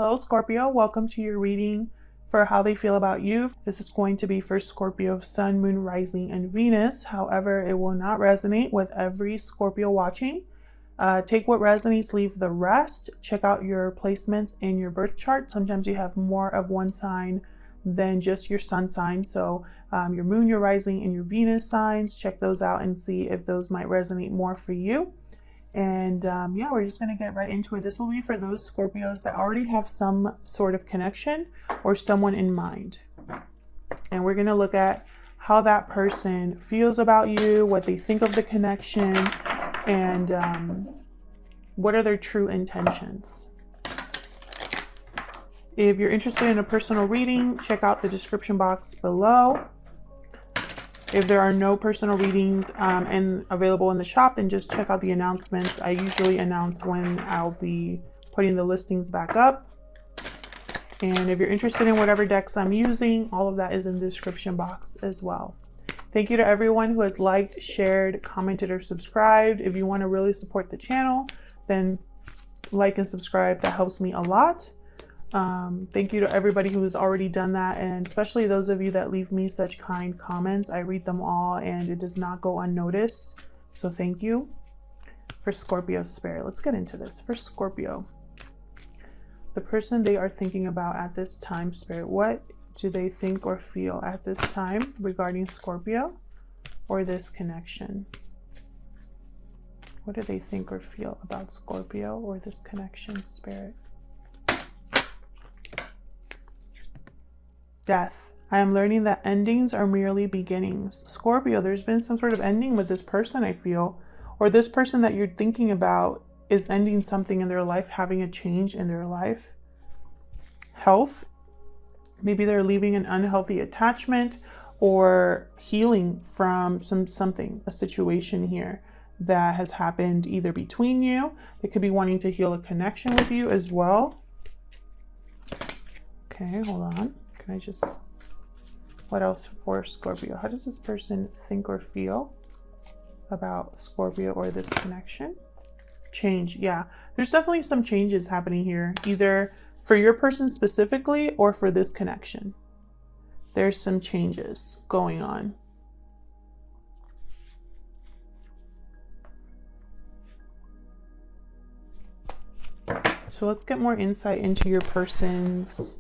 Hello Scorpio, welcome to your reading for how they feel about you. This is going to be for Scorpio Sun, Moon, Rising, and Venus. However, it will not resonate with every Scorpio watching. Take what resonates, leave the rest. Check out your placements in your birth chart. Sometimes you have more of one sign than just your sun sign. So your moon, your rising, and your Venus signs, check those out and see if those might resonate more for you. And yeah, we're just going to get right into it. This will be for those Scorpios that already have some sort of connection or someone in mind. And we're going to look at how that person feels about you, what they think of the connection, and what are their true intentions. If you're interested in a personal reading, check out the description box below. If there are no personal readings and available in the shop, then just check out the announcements. I usually announce when I'll be putting the listings back up. And if you're interested in whatever decks I'm using, all of that is in the description box as well. Thank you to everyone who has liked, shared, commented, or subscribed. If you want to really support the channel, then like and subscribe. That helps me a lot. Thank you to everybody who has already done that, and especially those of you that leave me such kind comments. I read them all and it does not go unnoticed, so thank you. For Scorpio spirit, let's get into this. For Scorpio, the person they are thinking about at this time, spirit, what do they think or feel at this time regarding Scorpio or this connection? What do they think or feel about Scorpio or this connection, spirit? Death. I am learning that endings are merely beginnings. Scorpio, there's been some sort of ending with this person, I feel. Or this person that you're thinking about is ending something in their life, having a change in their life. Health. Maybe they're leaving an unhealthy attachment or healing from something, a situation here that has happened either between you. They could be wanting to heal a connection with you as well. Okay, hold on. Can I just, what else for Scorpio? How does this person think or feel about Scorpio or this connection? Change. Yeah, there's definitely some changes happening here, either for your person specifically or for this connection. There's some changes going on. So let's get more insight into your person's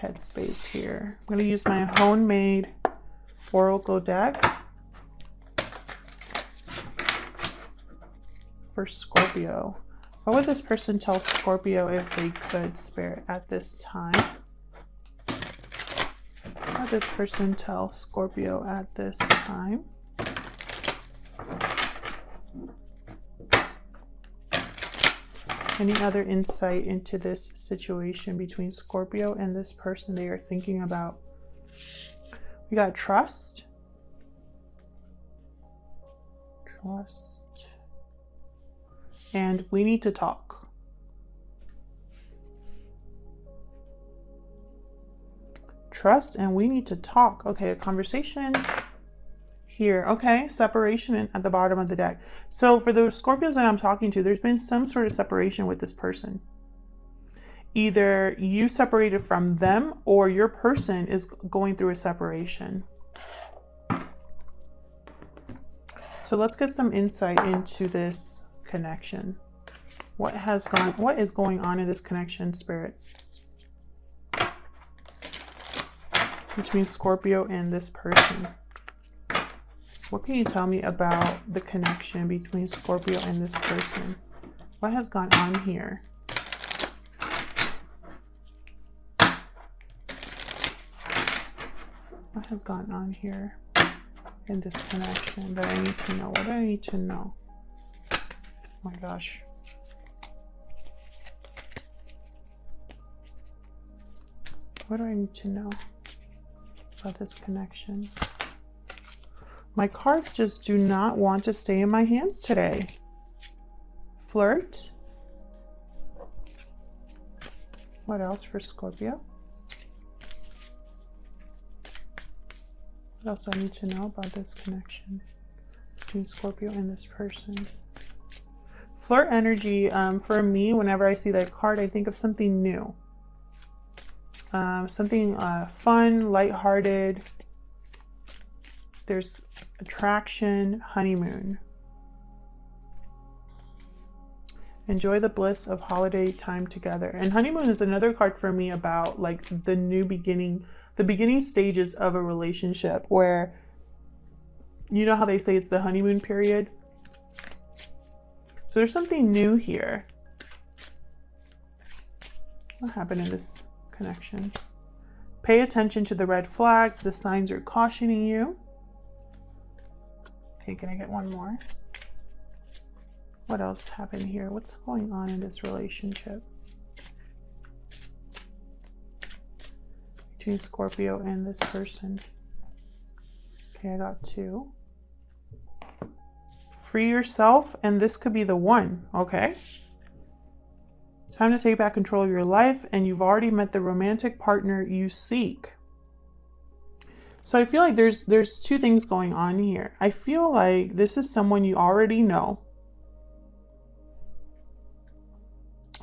headspace here. I'm going to use my homemade oracle deck for Scorpio. What would this person tell Scorpio if they could, spirit, at this time? What would this person tell Scorpio at this time? Any other insight into this situation between Scorpio and this person they are thinking about? We got trust. Trust. And we need to talk. Trust and we need to talk. Okay, a conversation here. Okay, separation at the bottom of the deck. So for the Scorpios that I'm talking to, there's been some sort of separation with this person. Either you separated from them or your person is going through a separation. So let's get some insight into this connection. What is going on in this connection, spirit, between Scorpio and this person? What can you tell me about the connection between Scorpio and this person? What has gone on here? What has gone on here in this connection that I need to know? What do I need to know? Oh my gosh. What do I need to know about this connection? My cards just do not want to stay in my hands today. Flirt. What else for Scorpio? What else I need to know about this connection between Scorpio and this person? Flirt energy, for me, whenever I see that card, I think of something new. Something fun, lighthearted. There's attraction, honeymoon. Enjoy the bliss of holiday time together. And honeymoon is another card for me about like the new beginning, the beginning stages of a relationship where, you know how they say it's the honeymoon period? So there's something new here. What happened in this connection? Pay attention to the red flags. The signs are cautioning you. Okay, can I get one more? What else happened here? What's going on in this relationship between Scorpio and this person? Okay, I got 2. Free yourself, and this could be the one. Okay. Time to take back control of your life, and you've already met the romantic partner you seek. So I feel like there's 2 things going on here. I feel like this is someone you already know.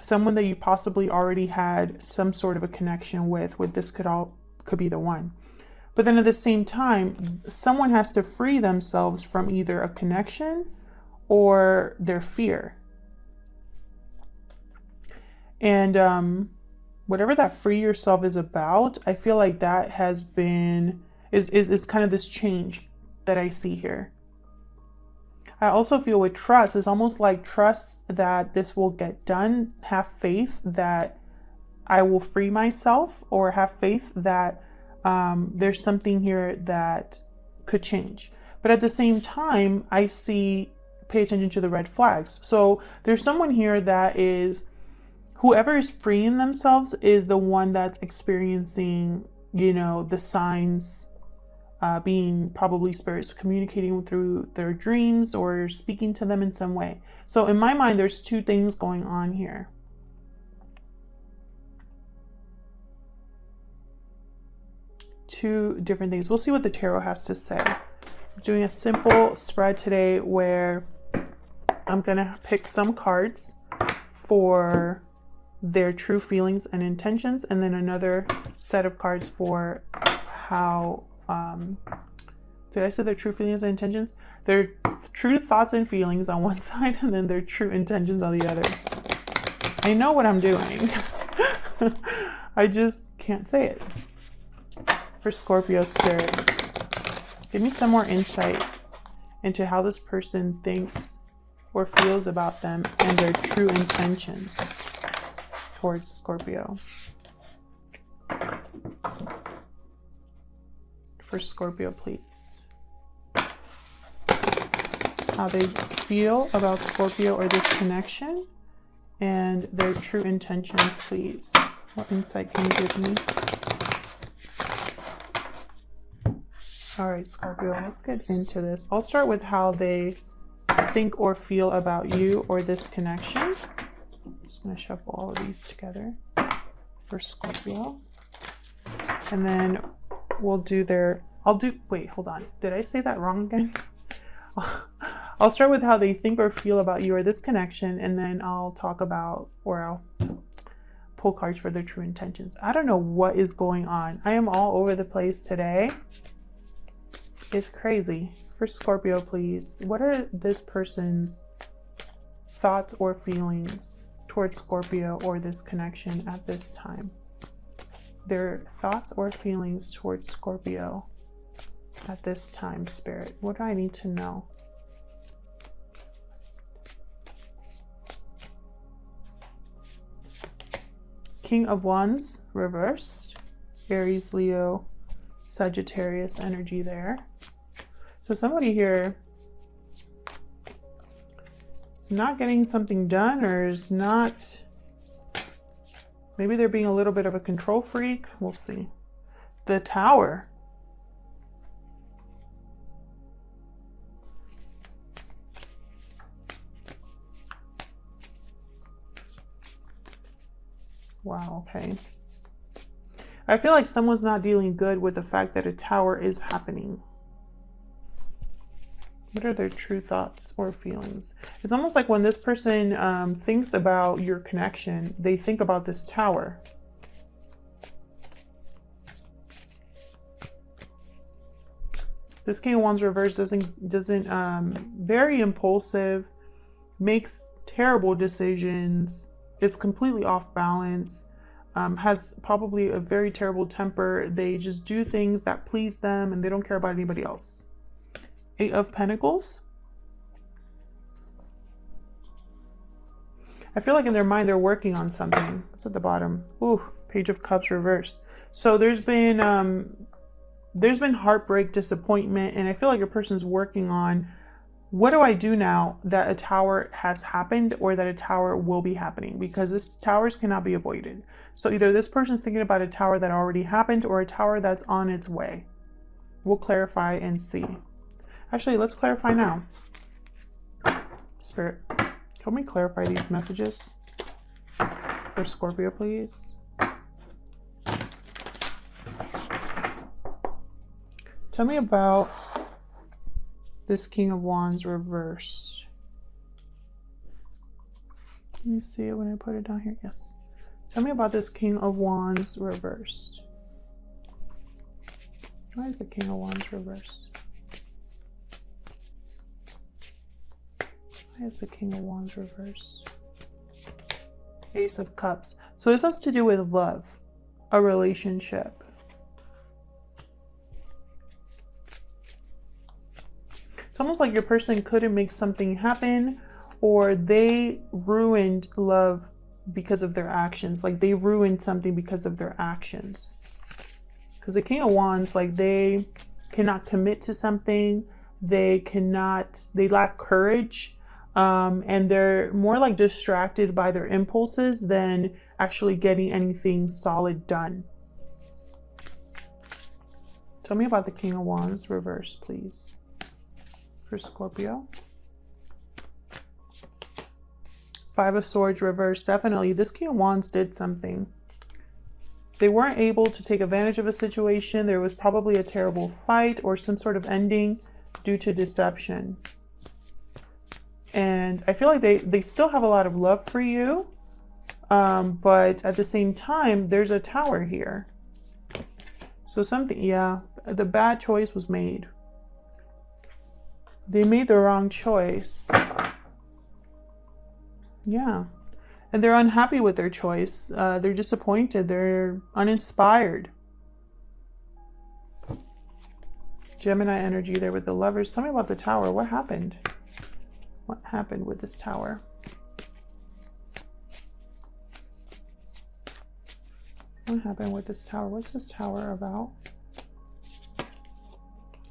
Someone that you possibly already had some sort of a connection with this could be the one. But then at the same time, someone has to free themselves from either a connection or their fear. And whatever that free yourself is about, I feel like that has been, is kind of this change that I see here. I also feel with trust, it's almost like trust that this will get done. Have faith that I will free myself, or have faith that there's something here that could change. But at the same time, I see, pay attention to the red flags. So there's someone here that is, whoever is freeing themselves is the one that's experiencing, you know, the signs, being probably spirits communicating through their dreams or speaking to them in some way. So in my mind, there's 2 things going on here. Two different things. We'll see what the tarot has to say. I'm doing a simple spread today where I'm gonna pick some cards for their true feelings and intentions, and then another set of cards for how, did I say their true feelings and intentions? Their true thoughts and feelings on one side, and then their true intentions on the other. I know what I'm doing. I just can't say it. For Scorpio spirit, give me some more insight into how this person thinks or feels about them and their true intentions towards Scorpio. For Scorpio, please. How they feel about Scorpio or this connection and their true intentions, please. What insight can you give me? All right, Scorpio, let's get into this. I'll start with how they think or feel about you or this connection. I'm just going to shuffle all of these together for Scorpio. And then we'll do their, wait, hold on. Did I say that wrong again? I'll start with how they think or feel about you or this connection, and then I'll talk about, or I'll pull cards for their true intentions. I don't know what is going on. I am all over the place today. It's crazy. For Scorpio, please, what are this person's thoughts or feelings towards Scorpio or this connection at this time? Their thoughts or feelings towards Scorpio at this time, Spirit. What do I need to know? King of Wands reversed. Aries, Leo, Sagittarius energy there. So somebody here is not getting something done, or is not, maybe they're being a little bit of a control freak. We'll see. The Tower. Wow, okay. I feel like someone's not dealing good with the fact that a tower is happening. What are their true thoughts or feelings? It's almost like when this person thinks about your connection, they think about this Tower. This King of Wands reverse doesn't very impulsive, makes terrible decisions, is completely off balance, has probably a very terrible temper. They just do things that please them and they don't care about anybody else. 8 of Pentacles. I feel like in their mind they're working on something. What's at the bottom? Ooh, Page of Cups reversed. So there's been heartbreak, disappointment, and I feel like a person's working on, what do I do now that a Tower has happened or that a Tower will be happening? Because this Towers cannot be avoided. So either this person's thinking about a Tower that already happened or a Tower that's on its way. We'll clarify and see. Actually, let's clarify now. Spirit, help me clarify these messages for Scorpio, please. Tell me about this King of Wands reversed. Let me see it when I put it down here. Yes. Tell me about this King of Wands reversed. Why is the King of Wands reversed? Why is the King of Wands reversed? Ace of Cups. So this has to do with love, a relationship. It's almost like your person couldn't make something happen, or they ruined love because of their actions. Like they ruined something because of their actions. Because the King of Wands, like they cannot commit to something. They lack courage. And they're more like distracted by their impulses than actually getting anything solid done. Tell me about the King of Wands reverse, please, for Scorpio. 5 of Swords reverse. Definitely this King of Wands did something. They weren't able to take advantage of a situation. There was probably a terrible fight or some sort of ending due to deception. And I feel like they still have a lot of love for you. But at the same time, there's a Tower here. So something, yeah, the bad choice was made. They made the wrong choice. Yeah. And they're unhappy with their choice. They're disappointed. They're uninspired. Gemini energy there with the Lovers. Tell me about the Tower. What happened? What happened with this Tower? What happened with this Tower? What's this Tower about?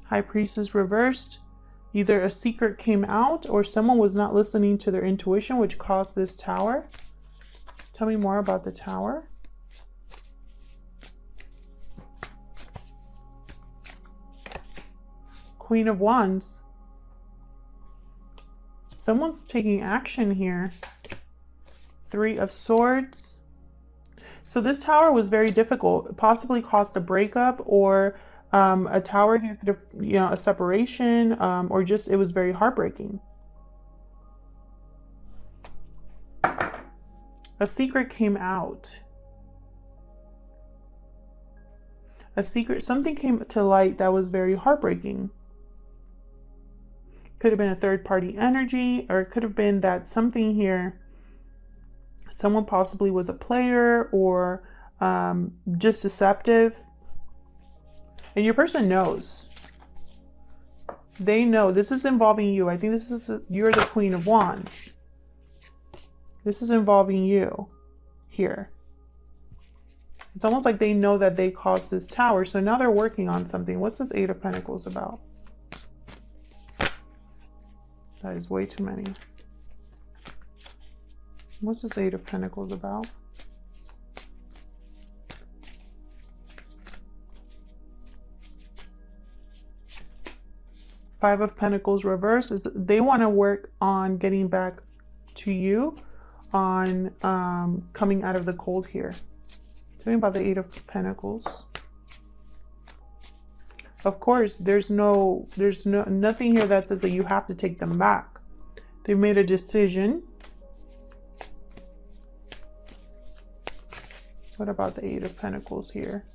High Priestess reversed. Either a secret came out or someone was not listening to their intuition, which caused this Tower. Tell me more about the Tower. Queen of Wands. Someone's taking action here. 3 of Swords. So this Tower was very difficult. It possibly caused a breakup, or a Tower here could have, you know, a separation, or just it was very heartbreaking. A secret came out. A secret, something came to light that was very heartbreaking. Could have been a third-party energy, or it could have been that something here, someone possibly was a player or just deceptive. And your person knows. They know this is involving you. I think this is, you're the Queen of Wands. This is involving you here. It's almost like they know that they caused this Tower. So now they're working on something. What's this 8 of Pentacles about? That is way too many. What's this 8 of Pentacles about? Five of Pentacles reverse is they want to work on getting back to you, on coming out of the cold here. Tell me about the 8 of Pentacles. Of course, there's nothing here that says that you have to take them back. They've made a decision. What about the Eight of Pentacles here?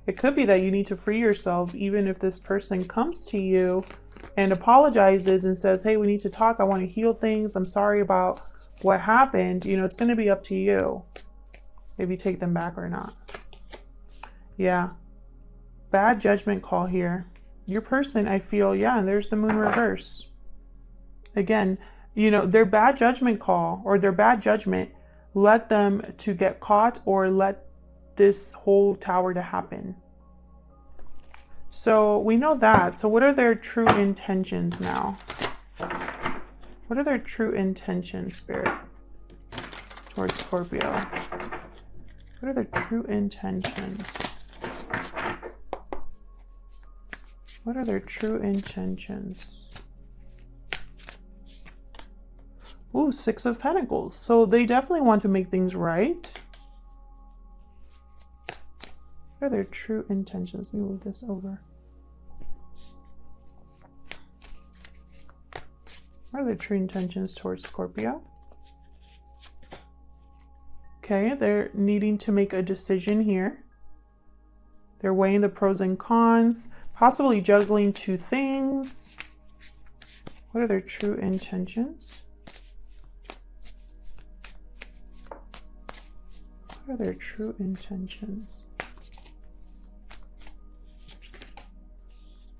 It could be that you need to free yourself, even if this person comes to you and apologizes and says, hey, we need to talk. I want to heal things. I'm sorry about what happened. You know, it's going to be up to you if you take them back or not. Yeah. Bad judgment call here. Your person, I feel, yeah, and there's the Moon reverse. Again, you know, their bad judgment call or their bad judgment led them to get caught or let this whole tower to happen. So we know that. So what are their true intentions now? What are their true intentions, Spirit, towards Scorpio? What are their true intentions? What are their true intentions? Ooh, Six of Pentacles. So they definitely want to make things right. What are their true intentions? Let me move this over. What are their true intentions towards Scorpio? Okay, they're needing to make a decision here. They're weighing the pros and cons, possibly juggling two things. What are their true intentions? What are their true intentions?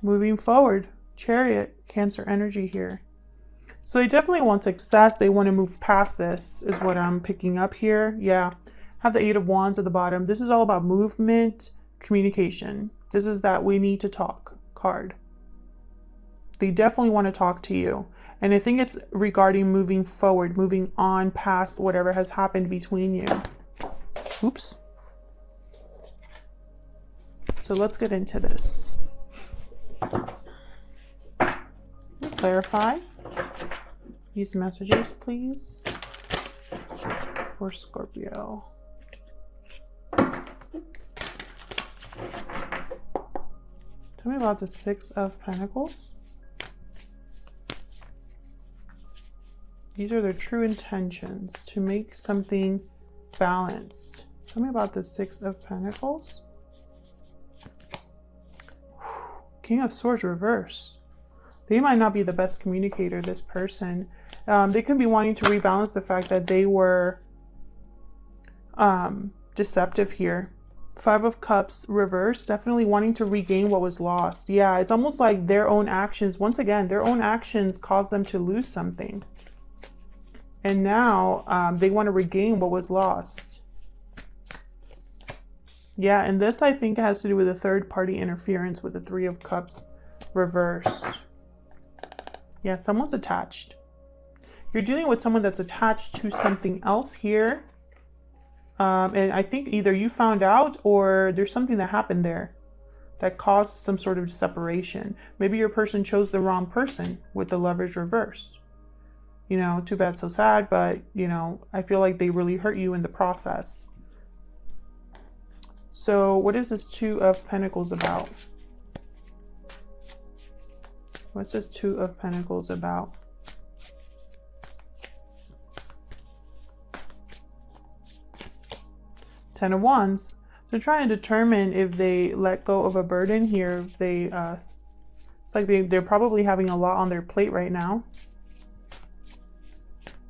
Moving forward, Chariot, Cancer energy here. So they definitely want success. They want to move past this is what I'm picking up here. Yeah, have the Eight of Wands at the bottom. This is all about movement, communication. This is that we need to talk card. They definitely want to talk to you. And I think it's regarding moving forward, moving on past whatever has happened between you. Oops. So let's get into this. Clarify these messages, please, for Scorpio. Tell me about the Six of Pentacles. These are their true intentions, to make something balanced. Tell me about the Six of Pentacles. King of Swords reverse. They might not be the best communicator, this person. They could be wanting to rebalance the fact that they were deceptive here. Five of Cups reverse, definitely wanting to regain what was lost. Yeah, it's almost like their own actions, once again, their own actions caused them to lose something. And now they want to regain what was lost. Yeah, and this I think has to do with a third-party interference with the Three of Cups reversed. Yeah, someone's attached. You're dealing with someone that's attached to something else here. And I think either you found out or there's something that happened there that caused some sort of separation. Maybe your person chose the wrong person with the Lovers reversed. You know, too bad, so sad, but, you know, I feel like they really hurt you in the process. So what is this Two of Pentacles about? What's this Two of Pentacles about? Ten of Wands. So trying to determine if they let go of a burden here. If they, it's like they're probably having a lot on their plate right now.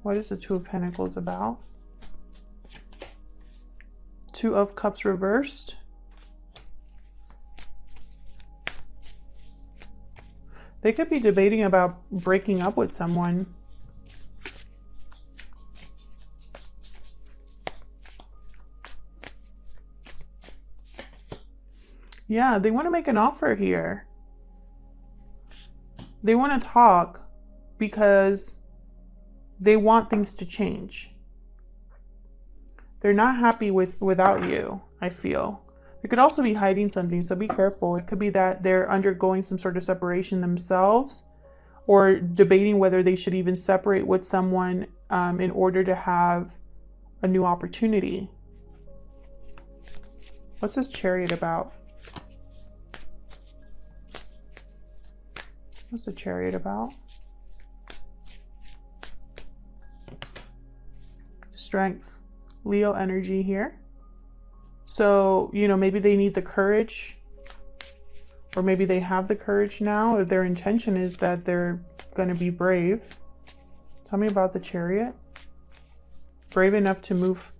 What is the Two of Pentacles about? Two of Cups reversed. They could be debating about breaking up with someone. Yeah, they want to make an offer here. They want to talk because they want things to change. They're not happy without you, I feel. They could also be hiding something, so be careful. It could be that they're undergoing some sort of separation themselves or debating whether they should even separate with someone in order to have a new opportunity. What's this Chariot about? What's the Chariot about? Strength. Leo energy here. So, you know, maybe they need the courage, or maybe they have the courage now, or their intention is that they're going to be brave. Tell me about the Chariot. Brave enough to move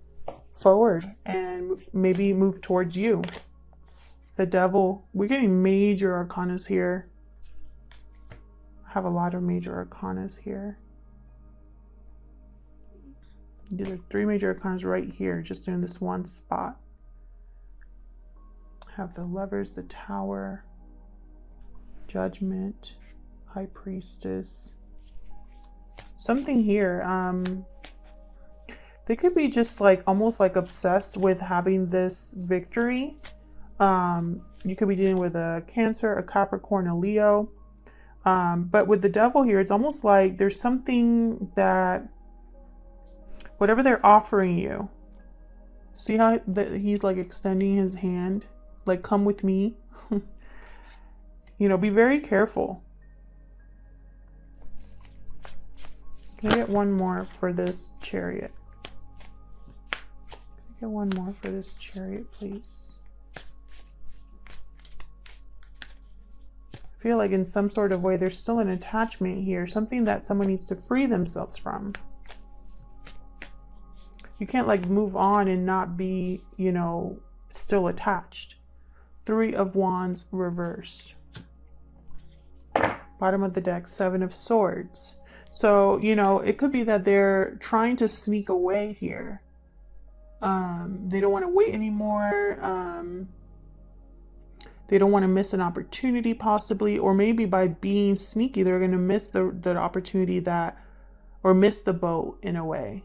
forward and maybe move towards you. The Devil. We're getting major arcanas here. I have a lot of major arcanas here. These are 3 major arcanas right here, just in this one spot. Have the Lovers, the Tower, Judgment, High Priestess. Something here. They could be just like almost like obsessed with having this victory. You could be dealing with a Cancer, a Capricorn, a Leo. But with the Devil here, it's almost like there's something that whatever they're offering you, see how he's like extending his hand, like, come with me. You know, be very careful. Can I get one more for this Chariot? Can I get one more for this Chariot, please? I feel like in some sort of way there's still an attachment here, something that someone needs to free themselves from. You can't like move on and not be, you know, still attached. 3 of Wands reversed. Bottom of the deck, 7 of Swords. So, you know, it could be that they're trying to sneak away here. They don't want to wait anymore. They don't want to miss an opportunity possibly, or maybe by being sneaky, they're going to miss the opportunity that, or miss the boat in a way.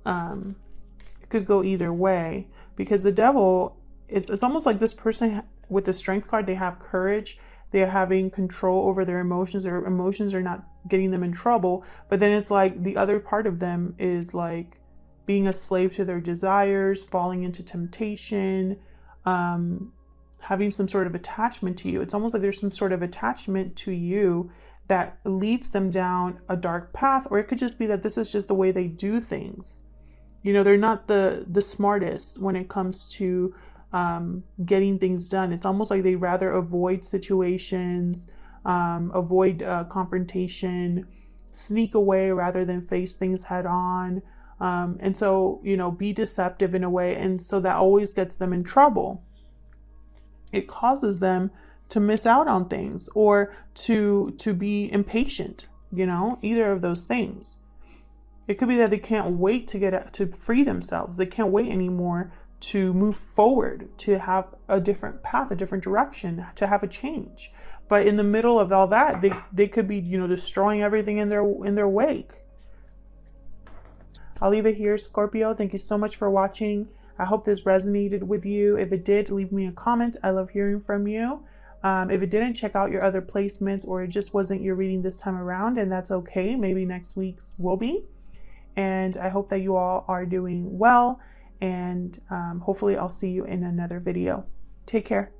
It could go either way, because the Devil, it's almost like this person with the Strength card, they have courage. They're having control over their emotions. Their emotions are not getting them in trouble. But then it's like the other part of them is like being a slave to their desires, falling into temptation, having some sort of attachment to you. It's almost like there's some sort of attachment to you that leads them down a dark path, or it could just be that this is just the way they do things. You know, they're not the smartest when it comes to getting things done. It's almost like they rather avoid situations, avoid confrontation, sneak away rather than face things head on. And so, you know, be deceptive in a way. And so that always gets them in trouble. It causes them to miss out on things, or to be impatient, you know, either of those things. It could be that they can't wait to free themselves. They can't wait anymore to move forward, to have a different path, a different direction, to have a change. But in the middle of all that, they could be, you know, destroying everything in their wake. I'll leave it here, Scorpio. Thank you so much for watching. I hope this resonated with you. If it did, leave me a comment. I love hearing from you. If it didn't, check out your other placements, or it just wasn't your reading this time around, and that's okay. Maybe next week's will be. And I hope that you all are doing well, and hopefully I'll see you in another video. Take care.